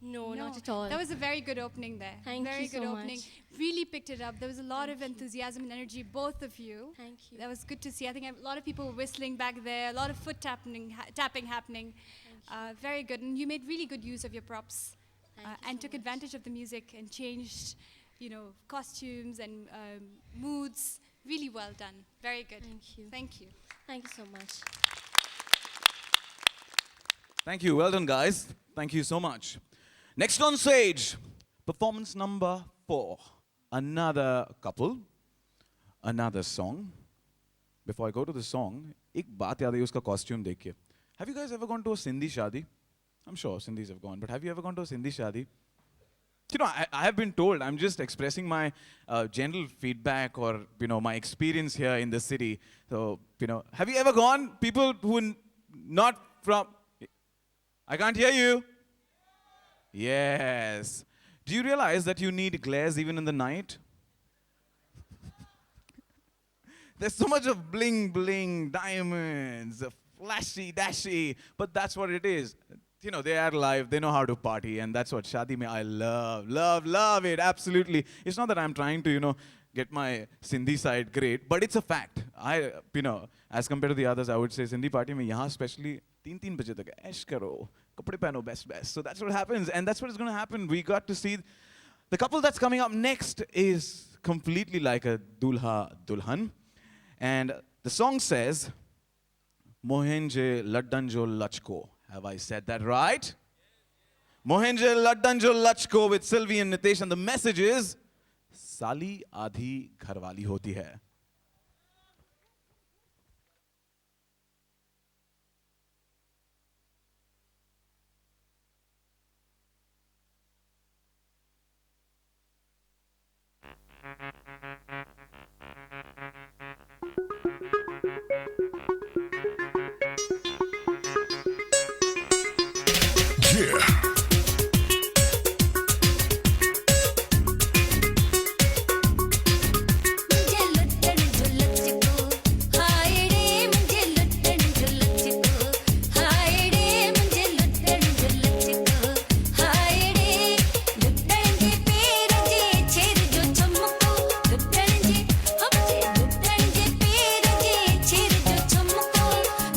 No, No, not at all. that was a very good opening there. Thank very you good so opening. much. Really picked it up. There was a lot Thank of you. enthusiasm and energy, both of you. Thank you. That was good to see. I think a lot of people were whistling back there, a lot of foot tapping happening. Very good. And you made really good use of your props Thank you and so took much. advantage of the music and changed, costumes and moods. Really well done. Very good. Thank you. Thank you. Thank you so much. Thank you. Well done, guys. Thank you so much. Next on stage, performance number 4. Another couple, another song. Before I go to the song, एक बात याद आई उसका costume देख के. Have you guys ever gone to a Sindhi shadi? I'm sure Sindhis have gone, but have you ever gone to a Sindhi shadi? I have been told, I'm just expressing my general feedback or, my experience here in the city. So, have you ever gone? People who not from... I can't hear you. Yes. Do you realize that you need glares even in the night? There's so much of bling, bling, diamonds, flashy, dashy, but that's what it is. They are live, they know how to party, and that's what Shadi mein I love it, absolutely. It's not that I'm trying to, get my Sindhi side great, but it's a fact. As compared to the others, I would say Sindhi party mein yahan especially 3 baje tak ऐश करो, कपड़े पहनो best. So that's what happens, and that's what is going to happen. We got to see the couple that's coming up next is completely like a dulha dulhan, and the song says, Mohenje Laddanjo Lachko. Have I said that right? Mohenje Laddanjo Lachko with Sylvie and Nitesh, and the message is, Sali Aadhi Gharwali Hoti Hai. मुझे लुट्टन जो लचको हाय रे मुझे लुट्टन जो लचको हाय रे मुझे लुट्टन जो लचको हाय रे लुट्टन जे पैर जे छेर जो चमको लुट्टन जे हमजे लुट्टन जे पैर जे छेर जो चमको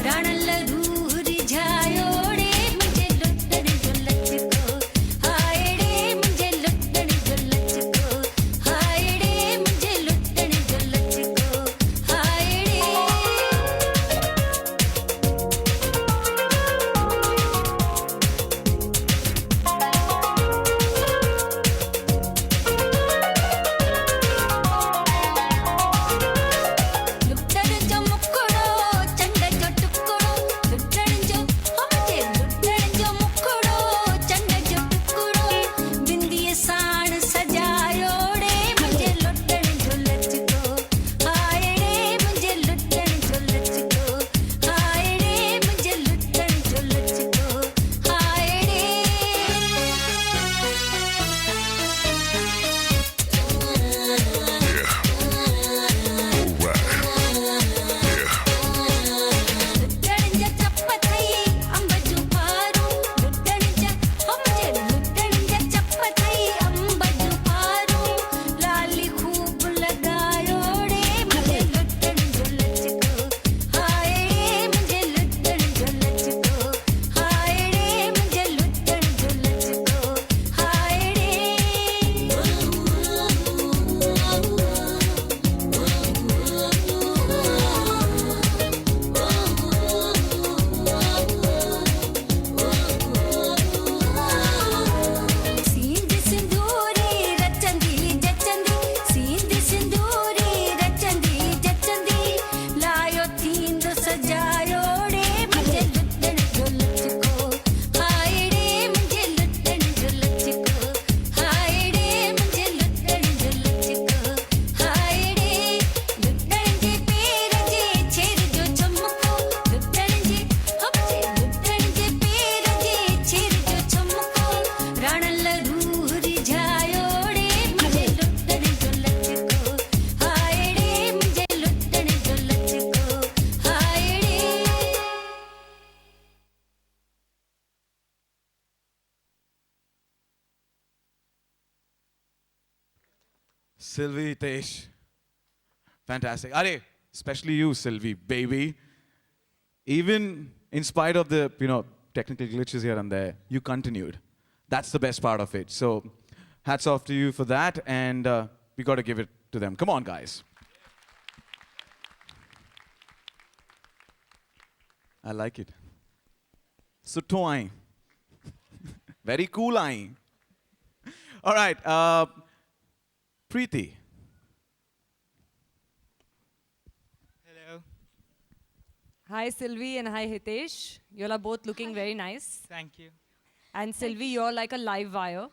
राण लरूर जायो रे मुझे लुट्टन जो लचको Sylvie, Tesh. Fantastic. Are, especially you, Sylvie, baby. Even in spite of the, technical glitches here and there, you continued. That's the best part of it. So, hats off to you for that, and we got to give it to them. Come on, guys. I like it. Sutto aayi. Very cool aayi. All right, Preeti. Hello. Hi Sylvie and hi Hitesh. You all are both looking very nice. Thank you. And Sylvie, you're like a live wire.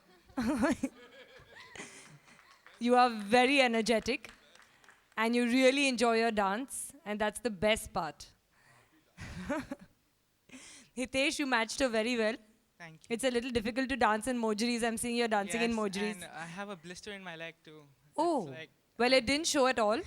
You are very energetic and you really enjoy your dance, and that's the best part. Hitesh, you matched her very well. Thank you. It's a little difficult to dance in Mojeries. I'm seeing you're dancing in Yes, Mojeries. and I have a blister in my leg too. Oh, It's like, well, it didn't show at all.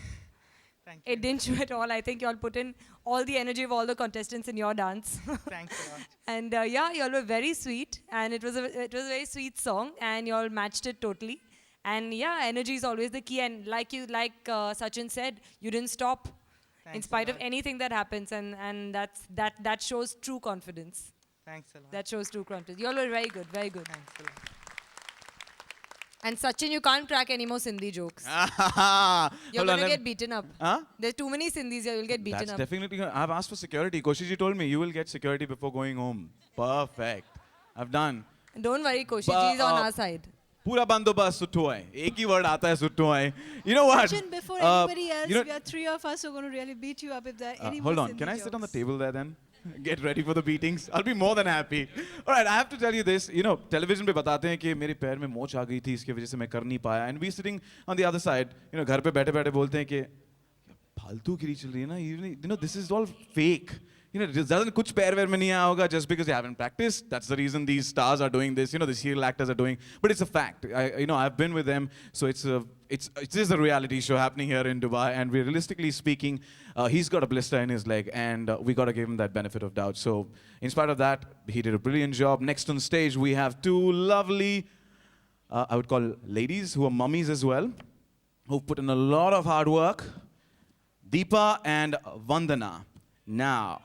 thank you. It didn't show at all. I think you all put in all the energy of all the contestants in your dance. Thanks a lot. And yeah, you all were very sweet, and it was a very sweet song, and you all matched it totally. And yeah, energy is always the key. And like Sachin said, you didn't stop in Thanks a spite of lot. anything that happens, and that shows true confidence. Thanks a lot. That shows true confidence. You all were very good, very good. Thanks a lot. And Sachin, you can't crack any more Sindhi jokes. You're Hold on, gonna get beaten up. Huh? There's too many Sindhis here. You'll get beaten That's up. definitely going I've asked for security. Koshiji told me, you will get security before going home. Perfect. I've done. Don't worry, Koshiji is on our side. पूरा बंदोबस्त सुट्टू है एक ही word आता है सुट्टू है you know what Sachin, before Uh, anybody else, you know- we are three of us who are going to really beat you up if there are any hold more on, can I Sindhi sit on the jokes. table there then? Get ready for the beatings. I'll be more than happy. All right, I have to tell you this. Television पे बताते हैं कि मेरे पैर में मोच आ गई थी, इसकी वजह से मैं कर नहीं पाया. And we sitting on the other side, घर पे बैठे-बैठे बोलते हैं कि फालतू गिरी चल रही है ना. This is all fake. Doesn't कुछ पैर वैर में नहीं आया होगा just because you haven't practiced. That's the reason these stars are doing this. The serial actors are doing. But it's a fact. I've been with them, so it's just a reality show happening here in Dubai. And realistically speaking, he's got a blister in his leg, and we got to give him that benefit of doubt. So in spite of that, he did a brilliant job. Next on stage, we have two lovely, I would call ladies who are mummies as well, who've put in a lot of hard work. Deepa and Vandana. Now.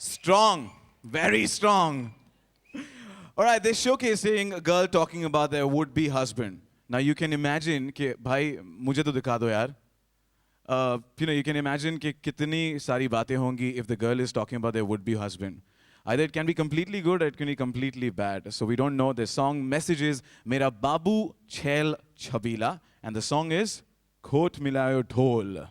Strong, very strong. All right, they're showcasing a girl talking about their would-be husband. Now you can imagine कि भाई मुझे तो दिखा दो यार. You can imagine कि कितनी सारी बातें होंगी if the girl is talking about their would-be husband. Either it can be completely good or it can be completely bad. So we don't know. The song message is Mera Babu Chhel Chabila, and the song is Khot Milayo Dhol.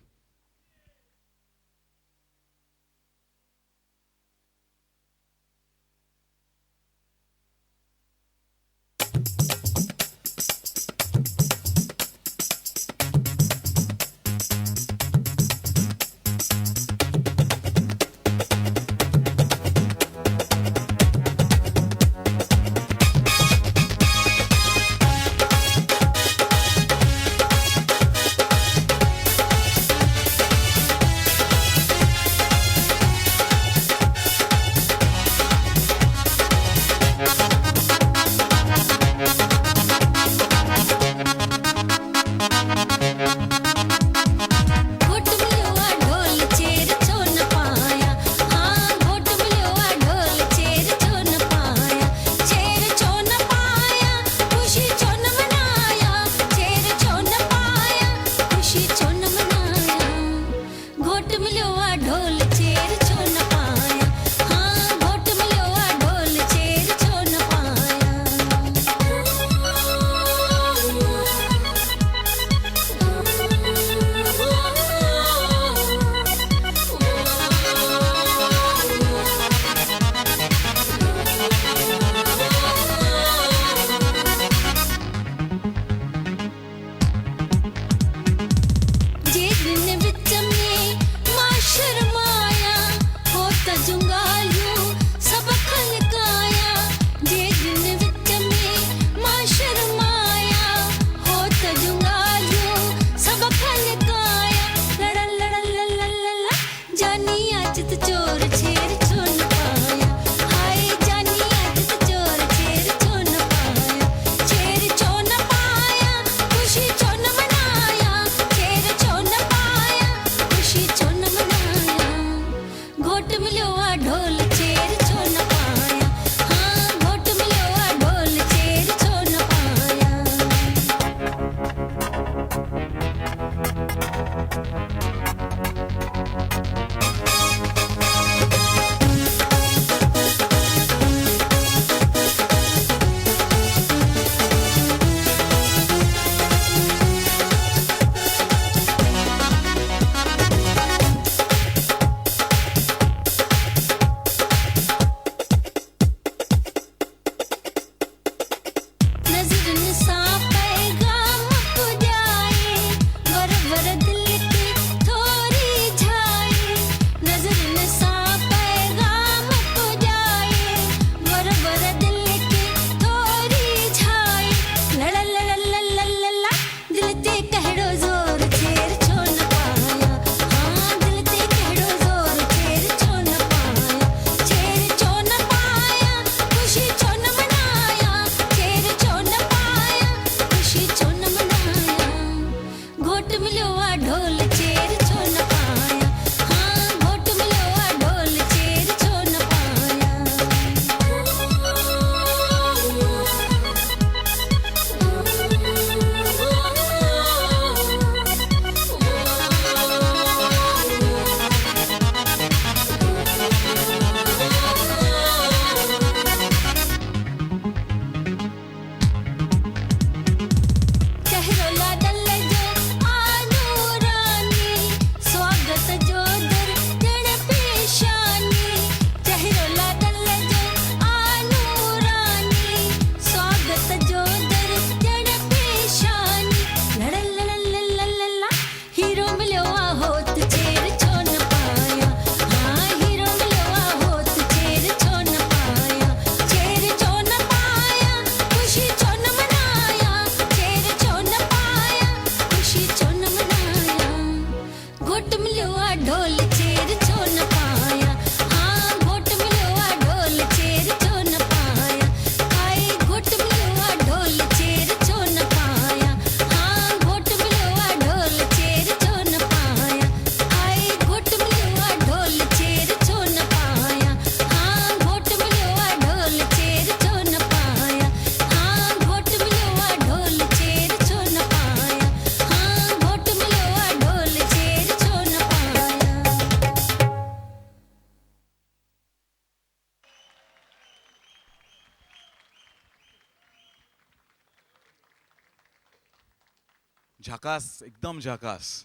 Jhakas, ekdam jhakas.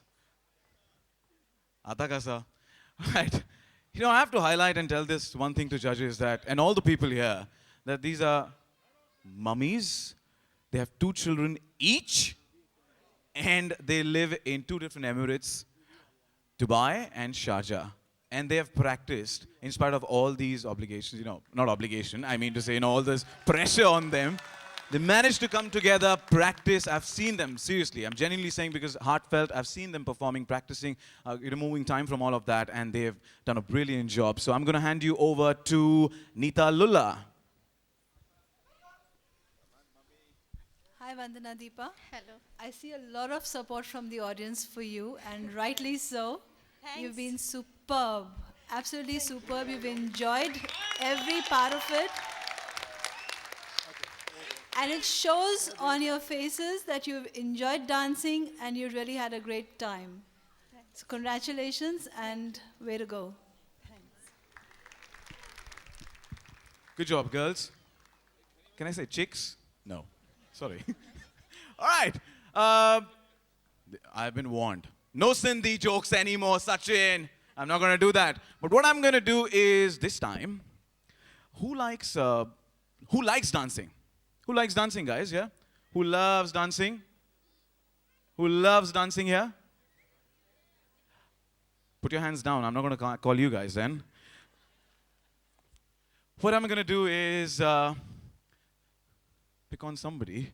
Aata kaisa? Right. You know, I have to highlight and tell this one thing to judges that, and all the people here, that these are mummies. They have 2 children each, and they live in 2 different Emirates, Dubai and Sharjah. And they have practiced, in spite of all these obligations, you know, not obligation, I mean to say, you know, all this pressure on them. They managed to come together, practice. I've seen them, seriously. I'm genuinely saying because heartfelt, I've seen them performing, practicing, removing time from all of that, and they've done a brilliant job. So I'm going to hand you over to Nita Lulla. Hi, Vandana Deepa. Hello. I see a lot of support from the audience for you, and rightly so. You've been superb. Absolutely superb. You've enjoyed every part of it. And it shows on your faces that you've enjoyed dancing and you really had a great time. So congratulations and way to go. Good job, girls. Can I say chicks? No. Sorry. All right. I've been warned. No Sindhi jokes anymore, Sachin. I'm not going to do that. But what I'm going to do is, this time, who likes dancing? Who likes dancing, guys, yeah? Who loves dancing? Who loves dancing here? Put your hands down. I'm not going to call you guys then. What I'm going to do is pick on somebody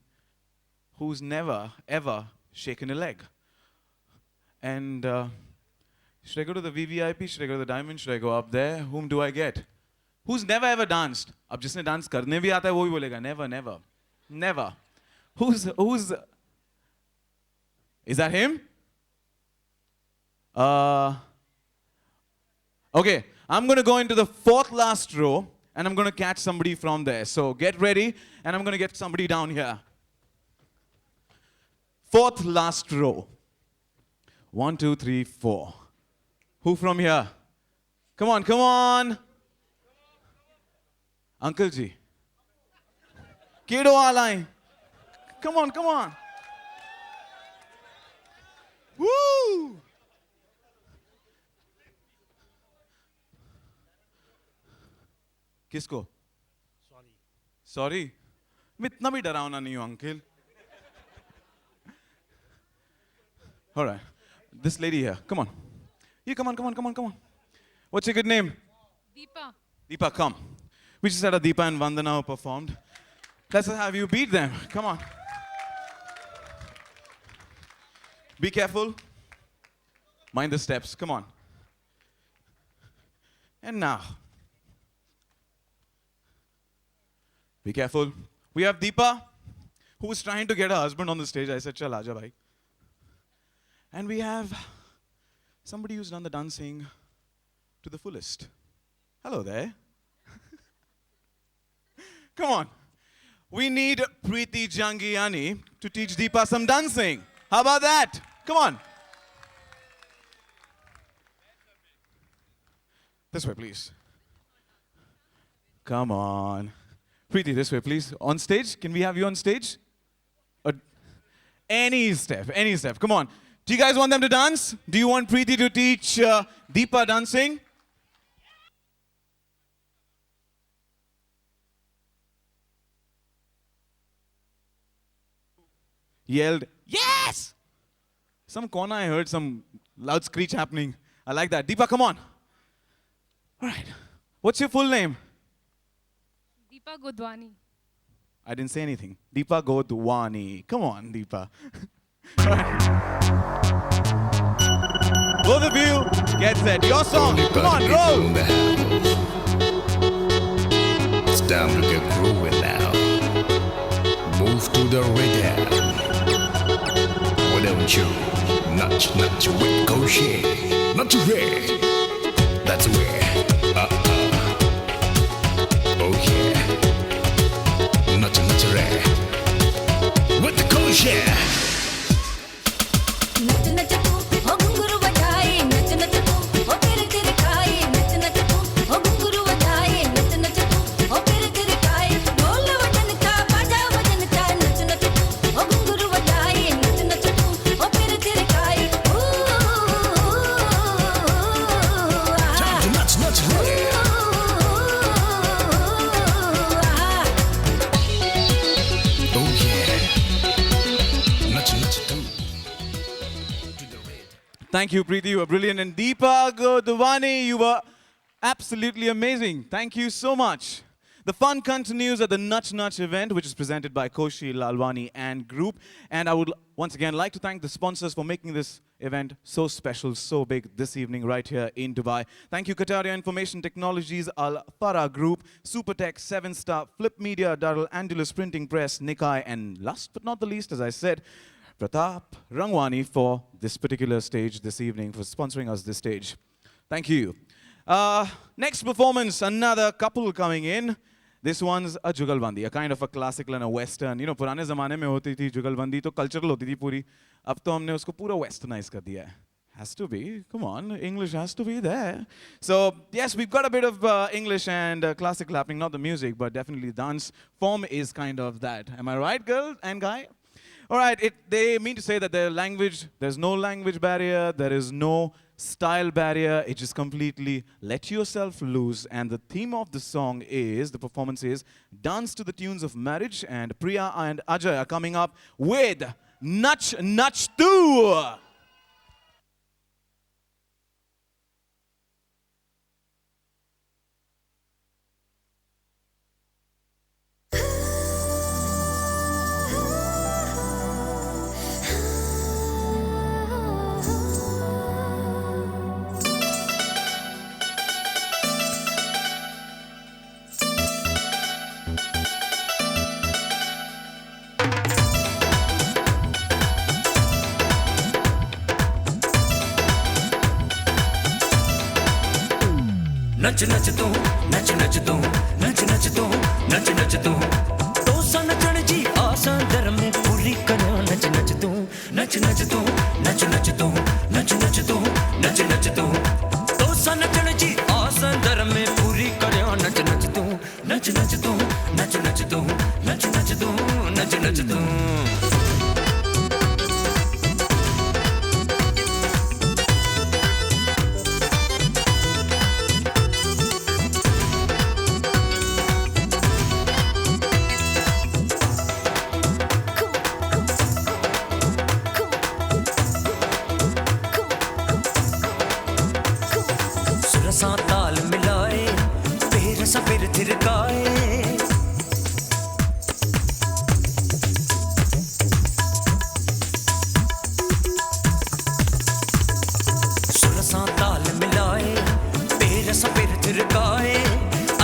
who's never, ever shaken a leg. And should I go to the VVIP? Should I go to the Diamond? Should I go up there? Whom do I get? Who's never ever danced? अब जिसने dance करने भी आता है वो भी बोलेगा never, never, never. Who's? Is that him? Okay, I'm going to go into the 4th last row and I'm going to catch somebody from there. So get ready and I'm going to get somebody down here. 4th last row. 1, 2, 3, 4. Who from here? Come on, come on. Uncle Ji. Kedo alai. Come on, come on. Woo! किसको? Sorry. मैं इतना भी डरावना नहीं हूँ, uncle. All right. This lady here, come on. You come on, come on, come on, come on. What's your good name? Deepa. Deepa, come. We just had a Deepa and Vandana who performed. Let's have you beat them. Come on. Be careful. Mind the steps. Come on. And now. Be careful. We have Deepa, who was trying to get her husband on the stage. I said, Chal, aaja bhai. And we have somebody who's done the dancing to the fullest. Hello there. Come on. We need Preeti Jangiani to teach Deepa some dancing. How about that? Come on. This way, please. Come on. Preeti, this way, please. On stage? Can we have you on stage? Any step, any step. Come on. Do you guys want them to dance? Do you want Preeti to teach Deepa dancing? Yelled, yes! Some corner I heard some loud screech happening. I like that. Deepa, come on. All right. What's your full name? Deepa Godwani. I didn't say anything. Deepa Godwani. Come on, Deepa. All right. Both of you, get set. Your song. Come on, roll. It's time to get grooving now. Move to the rhythm. Why don't you nudge, nudge with crochet? Not too red. That's where. Oh yeah. Nudge, nudge red. With the crochet. नच नच तू हो घुंघरू बजाए नच नच तू हो तेरे तेरे खाए नच नच तू हो घुंघरू बजाए नच नच तू हो तेरे तेरे खाए ढोल वजन का बाजा वजन का नच नच तू हो घुंघरू बजाए नच नच तू हो Thank you, Preeti. You were brilliant. And Deepa Godwani, you were absolutely amazing. Thank you so much. The fun continues at the Nach Nach event, which is presented by Koshi Lalwani and Group. And I would once again like to thank the sponsors for making this event so special, so big this evening right here in Dubai. Thank you, Qataria Information Technologies, Al Farah Group, Supertech, 7-Star, Flip Media, Darul Andalus Printing Press, Nikai, and last but not the least, as I said, Pratap Rangwani for this particular stage this evening, for sponsoring us this stage. Thank you. Next performance, another couple coming in. This one's a Jugalbandi, a kind of a classical and a western. You know, पुराने ज़माने में होती थी Jugalbandi, तो cultural होती थी पूरी. अब तो हमने उसको पूरा westernize कर दिया है. Has to be. Come on, English has to be there. So, yes, we've got a bit of English and classical happening, not the music, but definitely dance form is kind of that. Am I right, girl and guy? All right, they mean to say that there's no language barrier, there is no style barrier, it just completely let yourself loose. And the theme of the song is, the performance is, Dance to the Tunes of Marriage. And Priya and Ajay are coming up with Nach Nach Tu. नच नच तू नच नच तू नच नच तू नच नच तू तो नचण जी आसा दर में पूरी करो नच नच तू नच नच तू नच नच तू नच नच तू नच नच तू तो नचण जी आसा दर में पूरी करो नच नच तू नच नच तू नच नच तू नच नच तू नच नच तू ताल मिलाए पेर सपेर थिरकाए सुरसा ताल मिलाए पेर सपेर थिरकाए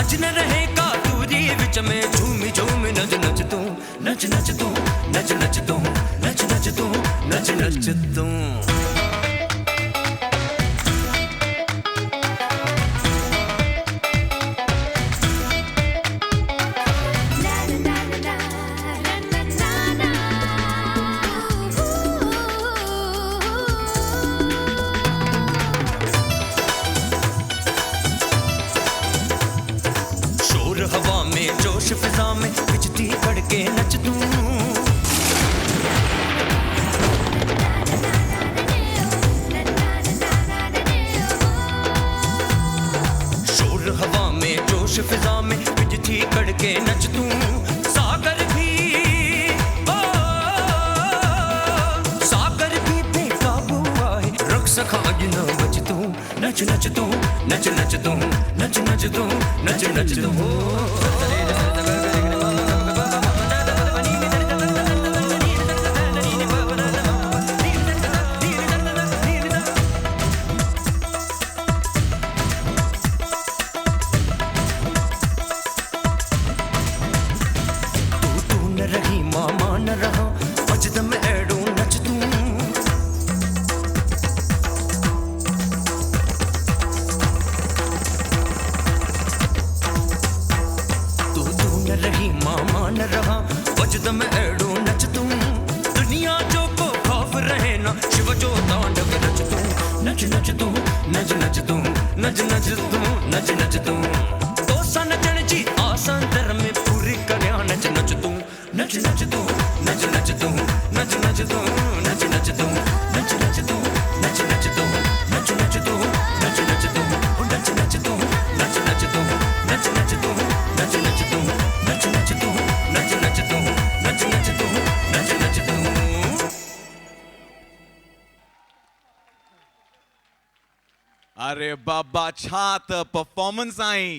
अज न रहेगा दूरी विच में झूमी झूमी नच नच तू नच नच तू नच नच तू नच नच तू नच नच तू हवा में जोश फिजा में बिजती कड़के नच दूं शोर हवा में जोश फिजा में बिजती कड़के नच दूं सागर भी बेकाबू आए रख सका न बच तू नच नच तू नच नच तू नच नच तू नच नच तू तू न रही मामा न रहा मजदम एड़ो नच तू रही मामा न रहा वजदम एड़ो नच तू दुनिया जो को खौफ रहे ना शिव जो तांडव नच तू नच नच तू नच नच तू नच नच तू नच नच तू तो नचण जी आसा दर में पूरी करया नच नच तू नच नच तू नच नच तू नच नच तू नच नच तू नच नच तू नच नच तू नच नच तू नच नच तू नच नच तू नच नच तू नच नच तू नच नच तू नच नच तू नच नच तू नच नच तू नच नच तू अरे बाबा छा त परफॉर्मेंस आई